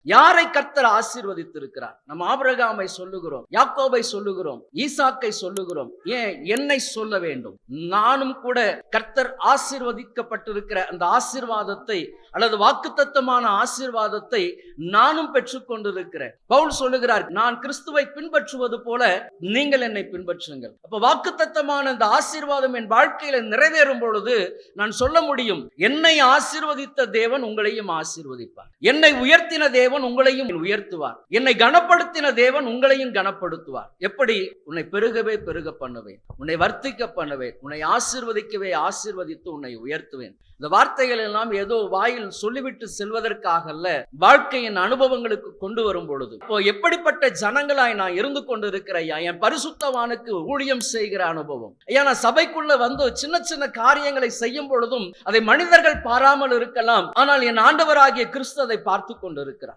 யாரை கர்த்தர் ஆசீர்வதித்திருக்கிறார்? நம்ம ஆபிரகாமை சொல்லுகிறோம், யாக்கோபை சொல்லுகிறோம், ஈசாக்கை சொல்லுகிறோம். ஏன் என்னை சொல்ல வேண்டும்? நானும் கூட கர்த்தர் ஆசீர்வதிக்கப்பட்டிருக்கிற அந்த ஆசீர்வாதத்தை அல்லது வாக்குத்தத்தமான ஆசீர்வாதத்தை நானும் பெற்றுக் கொண்டிருக்கிறேன். பவுல் சொல்லுகிறார், நான் கிறிஸ்துவை பின்பற்றுவது போல நீங்கள் என்னை பின்பற்றுங்கள். அப்ப வாக்குத்தத்தமான அந்த ஆசீர்வாதம் என் வாழ்க்கையில நிறைவேறும் பொழுது நான் சொல்ல முடியும், என்னை ஆசீர்வதித்த தேவன் உங்களையும் ஆசீர்வதிப்பார். என்னை உயர்த்தின தேவன் உங்களையும் உயர்த்துவார். என்னை கனப்படுத்தின தேவன் உங்களையும் கனப்படுத்துவார். எப்படி? உன்னை பெருகவே பெருக பண்ணுவேன், உன்னை வர்த்திக்க பண்ணுவேன், உன்னை ஆசீர்வதிக்கவே ஆசீர்வதித்து உன்னை உயர்த்துவேன். இந்த வார்த்தைகள் எல்லாம் ஏதோ வாயில் சொல்லிவிட்டு செல்வதற்காக அல்ல, வாழ்க்கையின் அனுபவங்களுக்கு கொண்டு வரும் பொழுது இப்போ எப்படிப்பட்ட ஜனங்களாய் நான் இருந்து கொண்டிருக்கிற என் பரிசுத்தவானுக்கு ஊழியம் செய்கிற அனுபவம். ஐயா, நான் சபைக்குள்ள வந்து சின்ன சின்ன காரியங்களை செய்யும் பொழுதும் அதை மனிதர்கள் பாராமல் இருக்கலாம், ஆனால் என் ஆண்டவராகிய கிறிஸ்து அதை பார்த்து கொண்டிருக்கிறார்.